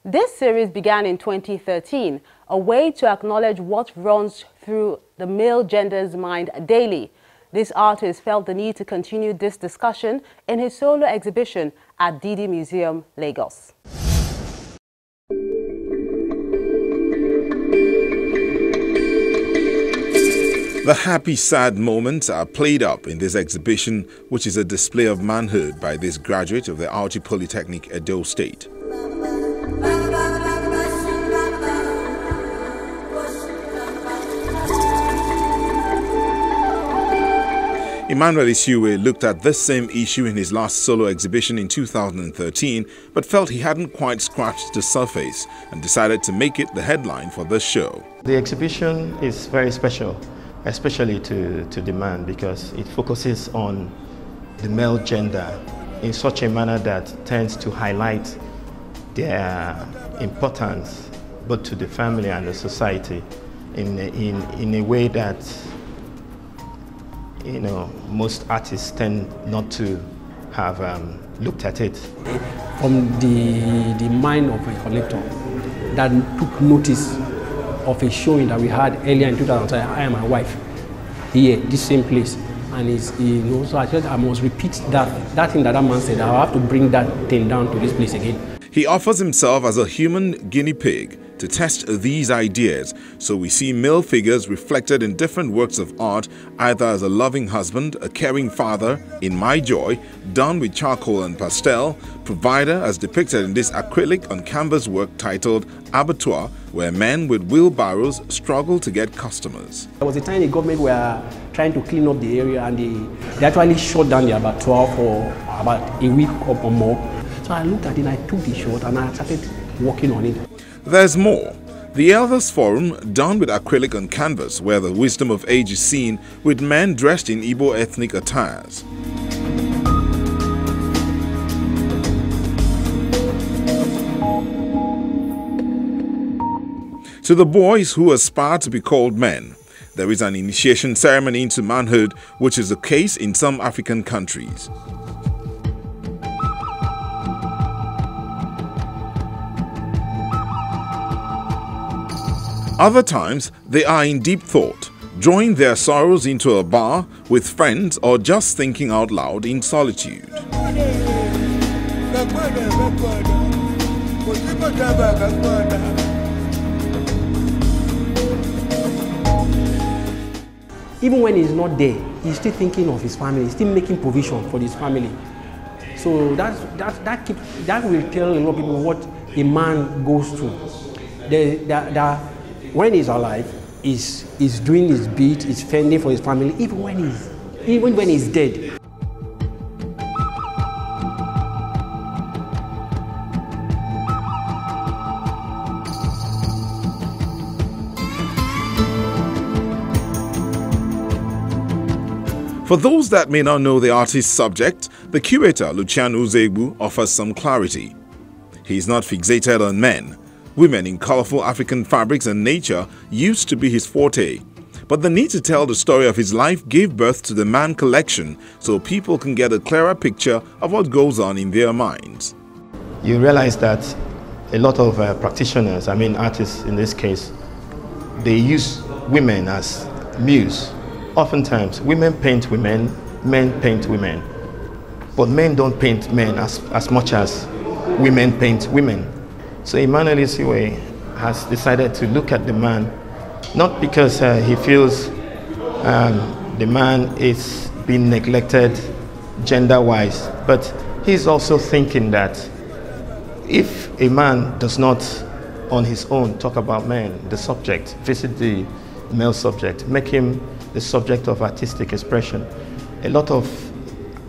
This series began in 2013, a way to acknowledge what runs through the male gender's mind daily. This artist felt the need to continue this discussion in his solo exhibition at Didi Museum, Lagos. The happy, sad moments are played up in this exhibition, which is a display of manhood by this graduate of the Auchi Polytechnic, Edo State. Emmanuel Isiuwe looked at this same issue in his last solo exhibition in 2013, but felt he hadn't quite scratched the surface and decided to make it the headline for this show. The exhibition is very special, especially to the man, because it focuses on the male gender in such a manner that tends to highlight their importance both to the family and the society in a way that most artists tend not to have looked at it. From the mind of a collector that took notice of a showing that we had earlier in 2010, I and my wife, here, this same place. And so I said I must repeat that thing that man said. I have to bring that thing down to this place again. He offers himself as a human guinea pig to test these ideas, so we see male figures reflected in different works of art, either as a loving husband, a caring father, in My Joy, done with charcoal and pastel, provider as depicted in this acrylic on canvas work titled Abattoir, where men with wheelbarrows struggle to get customers. There was a time the government were trying to clean up the area, and they actually shut down the abattoir for about a week or more. So I looked at it, I took the shot and I started working on it. There's more. The Elders Forum, done with acrylic on canvas, where the wisdom of age is seen with men dressed in Igbo ethnic attires. To the boys who aspire to be called men, there is an initiation ceremony into manhood, which is the case in some African countries. Other times, they are in deep thought, drawing their sorrows into a bar with friends or just thinking out loud in solitude. Even when he's not there, he's still thinking of his family, he's still making provision for his family. So that will tell a lot of people what a man goes through. When he's alive, he's doing his bit, he's fending for his family, even when he's dead. For those that may not know the artist's subject, the curator, Luciano Uzegbu, offers some clarity. He is not fixated on men. Women in colorful African fabrics and nature used to be his forte, but the need to tell the story of his life gave birth to the Man Collection so people can get a clearer picture of what goes on in their minds. You realize that a lot of practitioners, artists in this case, they use women as muse. Oftentimes, women paint women, men paint women, but men don't paint men as much as women paint women. So Emmanuel Isiuwe has decided to look at the man, not because he feels the man is being neglected gender-wise, but he's also thinking that if a man does not on his own talk about men, the subject, visit the male subject, make him the subject of artistic expression, a lot of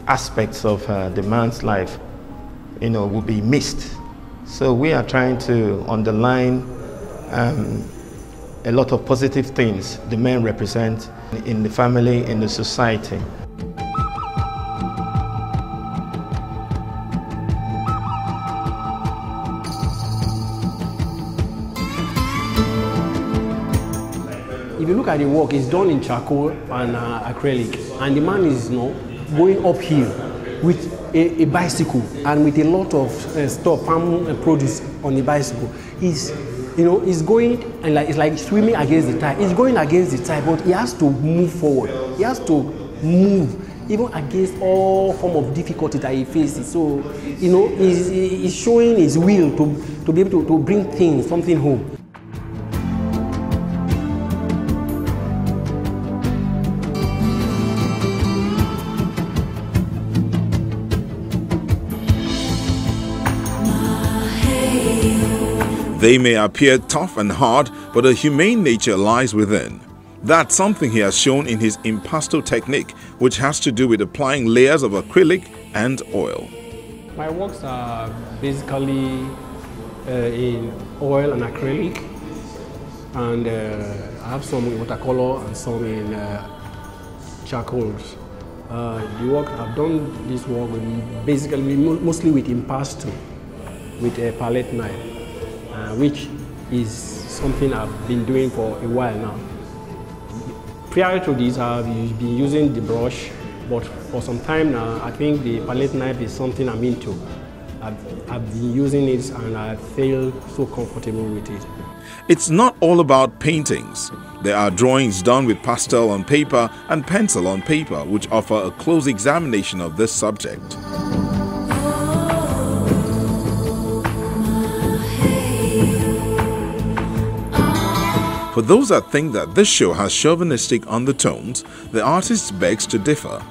aspects of the man's life, will be missed. So we are trying to underline a lot of positive things the men represent in the family, in the society. If you look at the work, it's done in charcoal and acrylic, and the man is going uphill with a bicycle and with a lot of stuff, farm produce on the bicycle. He's going and it's like swimming against the tide. He's going against the tide, but he has to move forward. He has to move even against all form of difficulty that he faces. So, he's showing his will to be able to bring something home. They may appear tough and hard, but a humane nature lies within. That's something he has shown in his impasto technique, which has to do with applying layers of acrylic and oil. My works are basically in oil and acrylic, and I have some in watercolor and some in charcoals. I've done this work basically mostly with impasto, with a palette knife. Which is something I've been doing for a while now. Prior to this, I've been using the brush, but for some time now, I think the palette knife is something I'm into. I've been using it and I feel so comfortable with it. It's not all about paintings. There are drawings done with pastel on paper and pencil on paper, which offer a close examination of this subject. For those that think that this show has chauvinistic undertones, the artist begs to differ.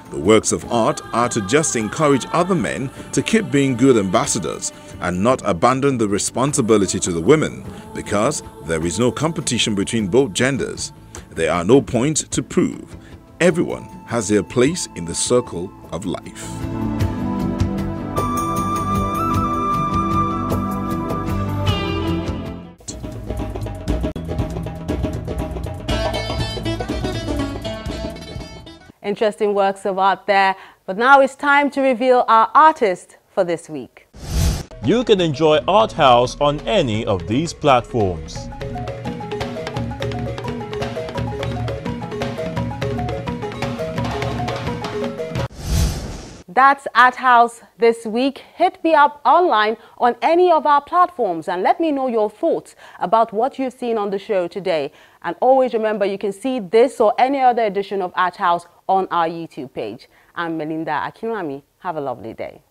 The works of art are to just encourage other men to keep being good ambassadors and not abandon the responsibility to the women, because there is no competition between both genders. There are no points to prove. Everyone has their place in the circle of life. Interesting works of art there, but now it's time to reveal our artist for this week. You can enjoy Art House on any of these platforms. That's Art House this week. Hit me up online on any of our platforms and let me know your thoughts about what you've seen on the show today. And always remember, you can see this or any other edition of Art House on our YouTube page. I'm Melinda Akinwami. Have a lovely day.